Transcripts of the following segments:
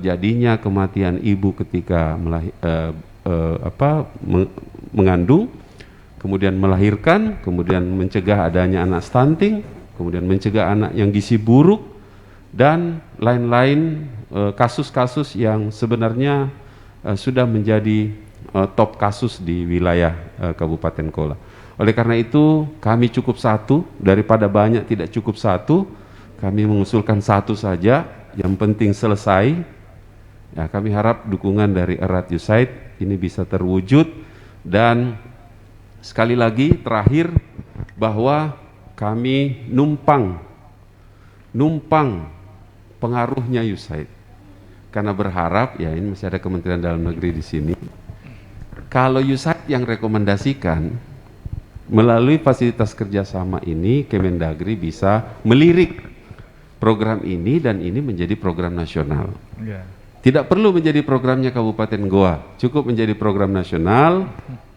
terjadinya kematian ibu ketika mengandung, kemudian melahirkan, kemudian mencegah adanya anak stunting, kemudian mencegah anak yang gizi buruk, dan lain-lain kasus-kasus yang sebenarnya sudah menjadi top kasus di wilayah Kabupaten Kola. Oleh karena itu kami cukup satu, daripada banyak tidak cukup satu, kami mengusulkan satu saja, yang penting selesai. Ya, kami harap dukungan dari Erat USAID ini bisa terwujud. Dan sekali lagi terakhir, bahwa kami numpang pengaruhnya USAID, karena berharap, ya ini masih ada Kementerian Dalam Negeri di sini, kalau USAID yang rekomendasikan melalui fasilitas kerjasama ini, Kemendagri bisa melirik program ini dan ini menjadi program nasional. Tidak perlu menjadi programnya Kabupaten Goa, cukup menjadi program nasional,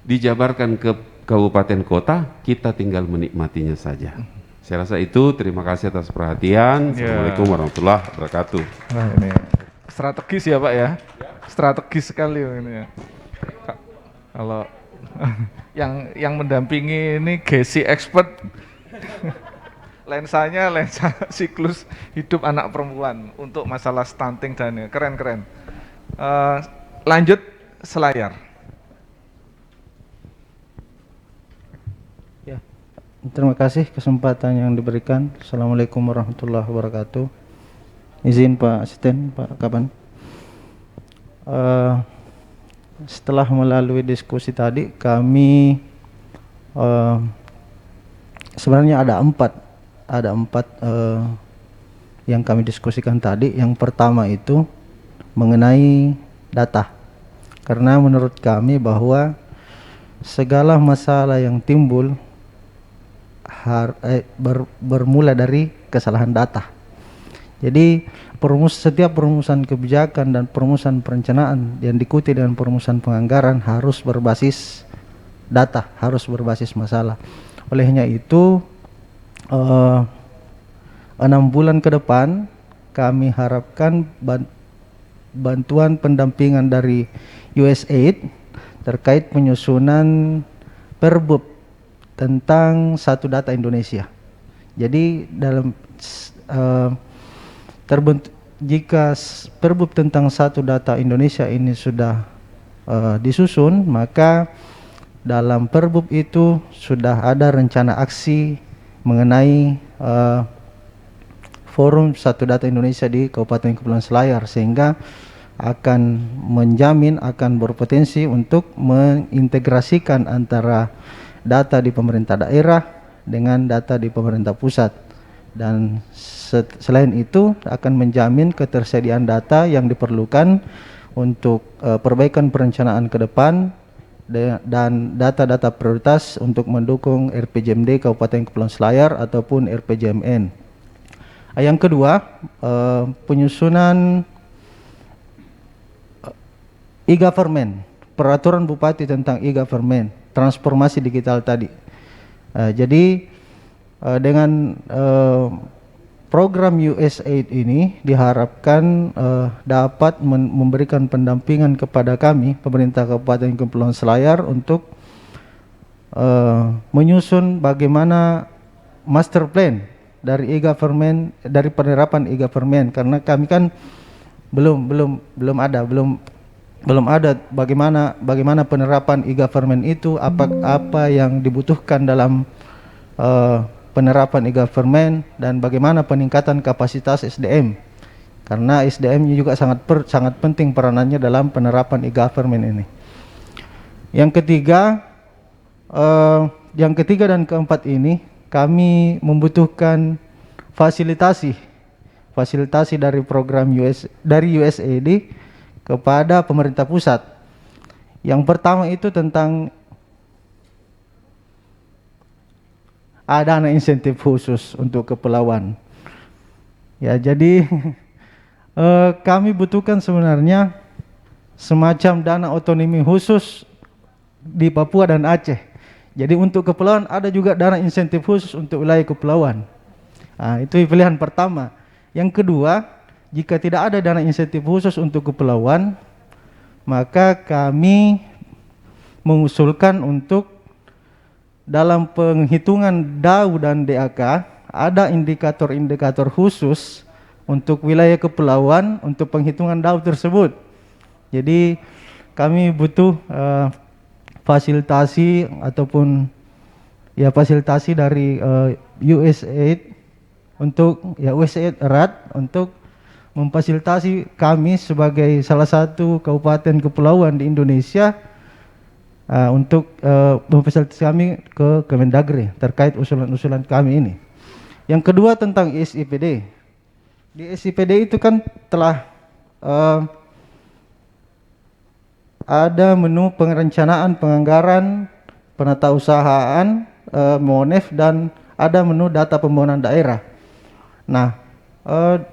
dijabarkan ke kabupaten kota, kita tinggal menikmatinya saja. Saya rasa itu. Terima kasih atas perhatian. Assalamualaikum warahmatullahi wabarakatuh. Nah, ini strategis ya Pak ya, strategis sekali ini ya. Kalau yang mendampingi ini GC expert, lensanya lensa siklus hidup anak perempuan untuk masalah stunting dan keren. Lanjut selayar. Ya, terima kasih kesempatan yang diberikan. Assalamualaikum warahmatullahi wabarakatuh. Izin Pak Asisten, Pak Kaban. Setelah melalui diskusi tadi, kami sebenarnya ada empat yang kami diskusikan tadi. Yang pertama itu mengenai data, karena menurut kami bahwa segala masalah yang timbul bermula dari kesalahan data. Jadi setiap perumusan kebijakan dan perumusan perencanaan yang diikuti dengan perumusan penganggaran harus berbasis data, harus berbasis masalah. Olehnya itu 6 bulan ke depan kami harapkan bantuan pendampingan dari USAID terkait penyusunan Perbub tentang satu data Indonesia. Jadi dalam jika Perbub tentang satu data Indonesia ini sudah disusun, maka dalam Perbub itu sudah ada rencana aksi mengenai forum satu data Indonesia di Kabupaten Kepulauan Selayar, sehingga akan menjamin, akan berpotensi untuk mengintegrasikan antara data di pemerintah daerah dengan data di pemerintah pusat. Dan selain itu akan menjamin ketersediaan data yang diperlukan untuk perbaikan perencanaan ke depan dan data-data prioritas untuk mendukung RPJMD Kabupaten Kepulauan Selayar ataupun RPJMN. Yang kedua, penyusunan e-government, peraturan Bupati tentang e-government, transformasi digital tadi. Jadi dengan program USAID ini diharapkan dapat memberikan pendampingan kepada kami, pemerintah Kabupaten Kepulauan Selayar, untuk menyusun bagaimana master plan dari e-government, dari penerapan e-government, karena kami kan belum ada bagaimana penerapan e-government itu, apa yang dibutuhkan dalam penerapan e-government, dan bagaimana peningkatan kapasitas SDM, karena SDM juga sangat penting peranannya dalam penerapan e-government ini. Yang ketiga dan keempat ini kami membutuhkan fasilitasi dari program dari USAID kepada pemerintah pusat. Yang pertama itu tentang ada dana insentif khusus untuk kepulauan. Ya, jadi kami butuhkan sebenarnya semacam dana otonomi khusus di Papua dan Aceh. Jadi untuk kepulauan ada juga dana insentif khusus untuk wilayah kepulauan. Itu pilihan pertama. Yang kedua, jika tidak ada dana insentif khusus untuk kepulauan, maka kami mengusulkan untuk dalam penghitungan DAU dan DAK ada indikator-indikator khusus untuk wilayah kepulauan untuk penghitungan DAU tersebut. Jadi kami butuh fasilitasi ataupun ya fasilitasi dari USAID untuk USAID erat untuk memfasilitasi kami sebagai salah satu kabupaten kepulauan di Indonesia untuk memfasilitasi kami ke Kemendagri terkait usulan-usulan kami ini. Yang kedua tentang SIPD. Di SIPD itu kan telah ada menu perencanaan penganggaran, penatausahaan, MONEF, dan ada menu data pembangunan daerah. Nah,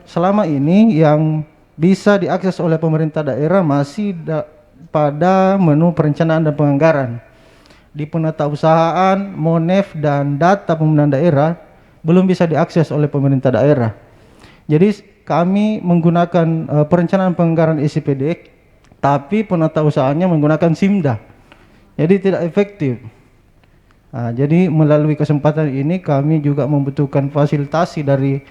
selama ini yang bisa diakses oleh pemerintah daerah masih pada menu perencanaan dan penganggaran. Di penatausahaan, MONEF, dan data pembangunan daerah belum bisa diakses oleh pemerintah daerah. Jadi kami menggunakan perencanaan penganggaran SIPD, tapi penatausahaannya menggunakan SIMDA. Jadi tidak efektif. Nah, jadi melalui kesempatan ini kami juga membutuhkan fasilitasi dari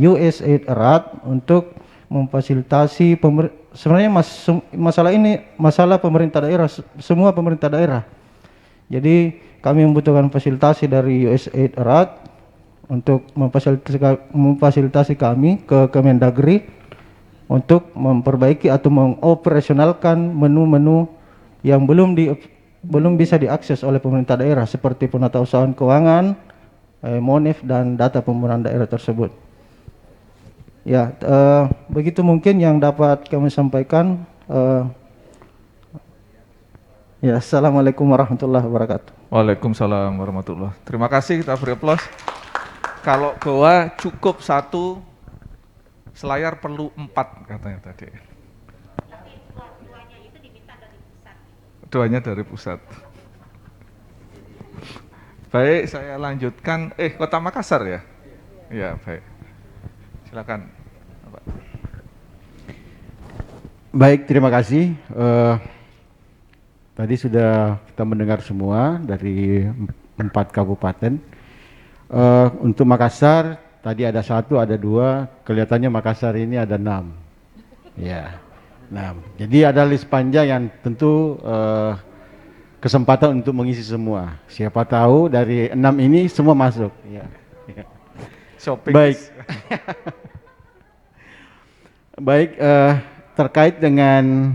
USAID erat untuk memfasilitasi sebenarnya masalah ini masalah pemerintah daerah, semua pemerintah daerah. Jadi kami membutuhkan fasilitasi dari USAID erat untuk memfasilitasi kami ke Kemendagri untuk memperbaiki atau mengoperasionalkan menu-menu yang belum bisa diakses oleh pemerintah daerah seperti penatausahaan keuangan, MONEF, dan data pembangunan daerah tersebut. Ya, begitu mungkin yang dapat kami sampaikan. Ya, assalamualaikum warahmatullahi wabarakatuh. Waalaikumsalam warahmatullahi. Terima kasih, kita beri aplaus. Kalau goa cukup 1, selayar perlu 4 katanya tadi. Doanya dari pusat. Baik, saya lanjutkan. Kota Makassar ya? Ya, baik. Silakan. Baik, terima kasih. Tadi sudah kita mendengar semua dari 4 kabupaten. Untuk Makassar, tadi ada 1, ada 2. Kelihatannya Makassar ini ada 6. Ya, 6. Jadi ada list panjang yang tentu kesempatan untuk mengisi semua. Siapa tahu dari 6 ini semua masuk. Ya. Shopping. Baik. Baik, terkait dengan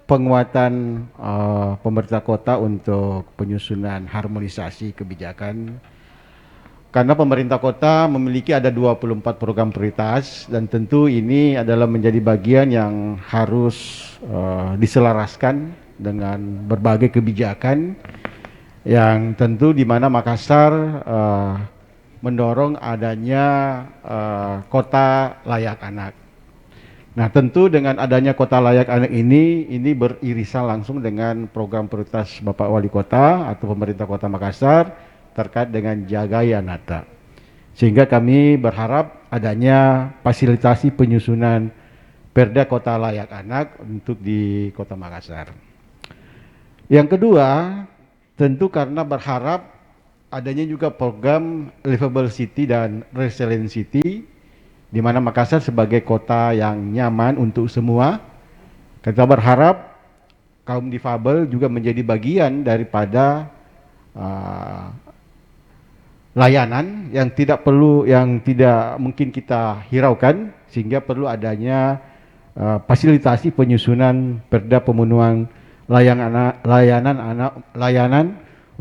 penguatan pemerintah kota untuk penyusunan harmonisasi kebijakan, karena pemerintah kota memiliki ada 24 program prioritas dan tentu ini adalah menjadi bagian yang harus diselaraskan dengan berbagai kebijakan yang tentu di mana Makassar mendorong adanya kota layak anak. Nah, tentu dengan adanya kota layak anak ini beririsan langsung dengan program prioritas Bapak Wali Kota atau pemerintah Kota Makassar terkait dengan Jagaya Nata. Sehingga kami berharap adanya fasilitasi penyusunan Perda Kota Layak Anak untuk di Kota Makassar. Yang kedua, tentu karena berharap adanya juga program Livable City dan Resilient City, di mana Makassar sebagai kota yang nyaman untuk semua. Kita berharap kaum difabel juga menjadi bagian daripada layanan yang tidak mungkin kita hiraukan, sehingga perlu adanya fasilitasi penyusunan perda pemenuhan layanan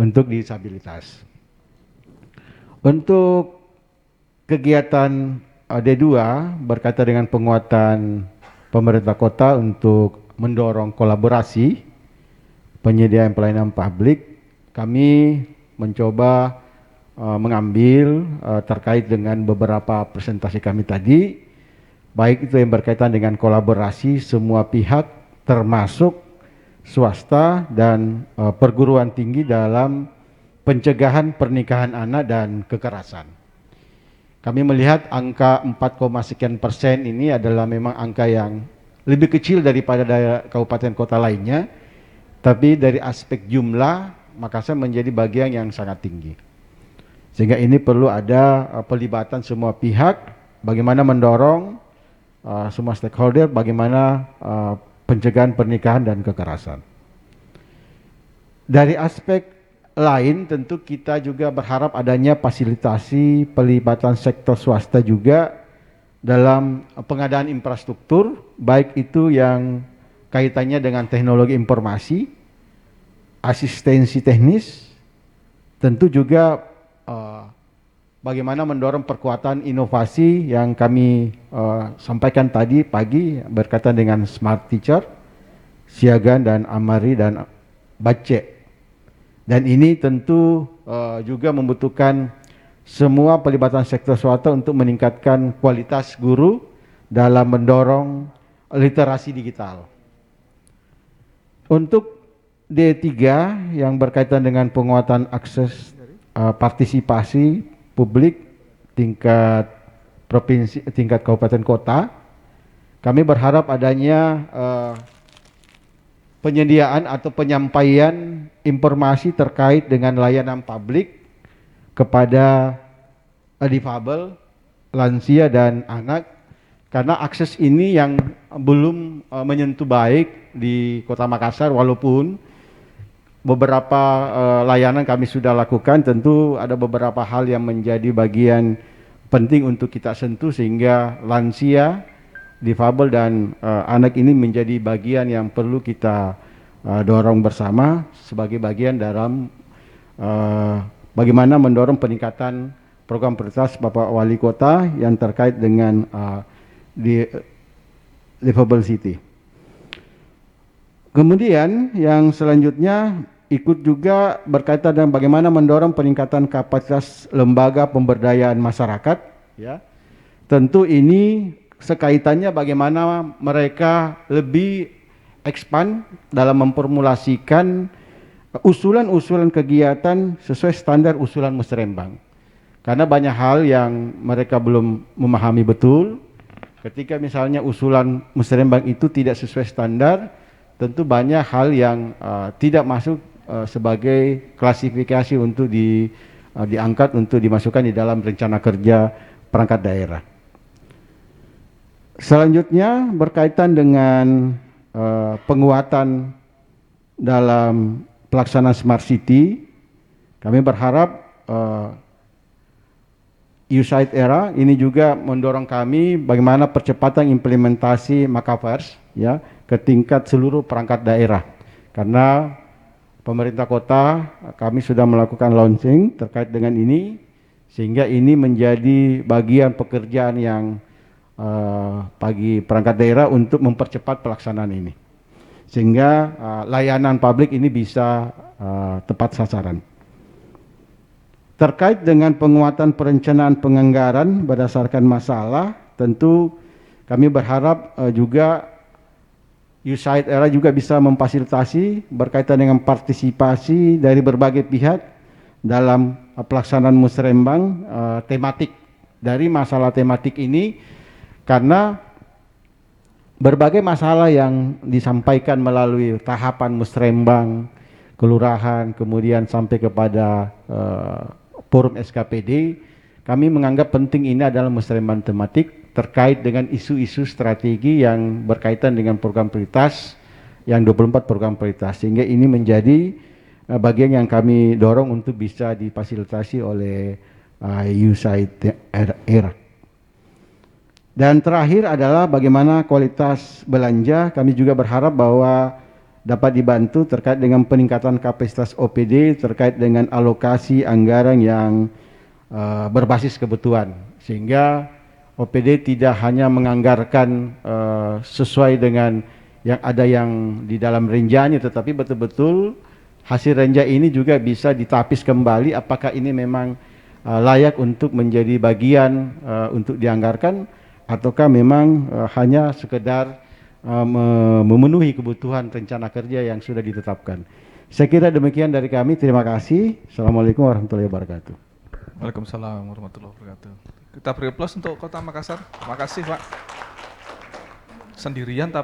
untuk disabilitas. Untuk kegiatan D2 berkaitan dengan penguatan pemerintah kota untuk mendorong kolaborasi penyediaan pelayanan publik, kami mencoba mengambil terkait dengan beberapa presentasi kami tadi, baik itu yang berkaitan dengan kolaborasi semua pihak termasuk swasta dan perguruan tinggi dalam pencegahan pernikahan anak dan kekerasan. kami melihat angka 4, sekian persen ini adalah memang angka yang lebih kecil daripada daerah kabupaten kota lainnya, tapi dari aspek jumlah Makassar menjadi bagian yang sangat tinggi. Sehingga ini perlu ada pelibatan semua pihak, bagaimana mendorong semua stakeholder, bagaimana pencegahan pernikahan dan kekerasan. Dari aspek lain tentu kita juga berharap adanya fasilitasi pelibatan sektor swasta juga dalam pengadaan infrastruktur, baik itu yang kaitannya dengan teknologi informasi, asistensi teknis, tentu juga bagaimana mendorong perkuatan inovasi yang kami sampaikan tadi pagi berkaitan dengan smart teacher, Siagan dan Amari dan Bace. Dan ini tentu juga membutuhkan semua pelibatan sektor swasta untuk meningkatkan kualitas guru dalam mendorong literasi digital. Untuk D3 yang berkaitan dengan penguatan akses partisipasi publik tingkat provinsi, tingkat kabupaten kota, kami berharap adanya penyediaan atau penyampaian informasi terkait dengan layanan publik kepada difabel, lansia dan anak, karena akses ini yang belum menyentuh baik di Kota Makassar, walaupun beberapa layanan kami sudah lakukan, tentu ada beberapa hal yang menjadi bagian penting untuk kita sentuh sehingga lansia, difabel dan anak ini menjadi bagian yang perlu kita dorong bersama sebagai bagian dalam bagaimana mendorong peningkatan program prioritas Bapak Wali Kota yang terkait dengan di livable city. Kemudian yang selanjutnya ikut juga berkaitan dengan bagaimana mendorong peningkatan kapasitas lembaga pemberdayaan masyarakat, ya. Tentu ini sekaitannya bagaimana mereka lebih expand dalam memformulasikan usulan-usulan kegiatan sesuai standar usulan Musrembang. Karena banyak hal yang mereka belum memahami betul. Ketika misalnya usulan Musrembang itu tidak sesuai standar, tentu banyak hal yang tidak masuk sebagai klasifikasi untuk diangkat untuk dimasukkan di dalam rencana kerja perangkat daerah. Selanjutnya berkaitan dengan penguatan dalam pelaksanaan Smart City, kami berharap USAID era ini juga mendorong kami bagaimana percepatan implementasi Makaverse, ya, ke tingkat seluruh perangkat daerah. Karena pemerintah kota kami sudah melakukan launching terkait dengan ini, sehingga ini menjadi bagian pekerjaan yang bagi perangkat daerah untuk mempercepat pelaksanaan ini, sehingga layanan publik ini bisa tepat sasaran. Terkait dengan penguatan perencanaan penganggaran berdasarkan masalah, tentu kami berharap juga USAID era juga bisa memfasilitasi berkaitan dengan partisipasi dari berbagai pihak dalam pelaksanaan musrembang tematik. Dari masalah tematik ini, karena berbagai masalah yang disampaikan melalui tahapan musrembang, kelurahan, kemudian sampai kepada forum SKPD, kami menganggap penting ini adalah musrembang tematik terkait dengan isu-isu strategi yang berkaitan dengan program prioritas yang 24 program prioritas, sehingga ini menjadi bagian yang kami dorong untuk bisa difasilitasi oleh USAID era. Dan terakhir adalah bagaimana kualitas belanja. Kami juga berharap bahwa dapat dibantu terkait dengan peningkatan kapasitas OPD terkait dengan alokasi anggaran yang berbasis kebutuhan, sehingga OPD tidak hanya menganggarkan sesuai dengan yang ada yang di dalam renjanya, tetapi betul-betul hasil renja ini juga bisa ditapis kembali apakah ini memang layak untuk menjadi bagian untuk dianggarkan, ataukah memang hanya sekedar memenuhi kebutuhan rencana kerja yang sudah ditetapkan. Saya kira demikian dari kami. Terima kasih. Assalamualaikum warahmatullahi wabarakatuh. Waalaikumsalam warahmatullahi wabarakatuh. Kita beri aplaus untuk Kota Makassar. Terima kasih Pak. Sendirian tapi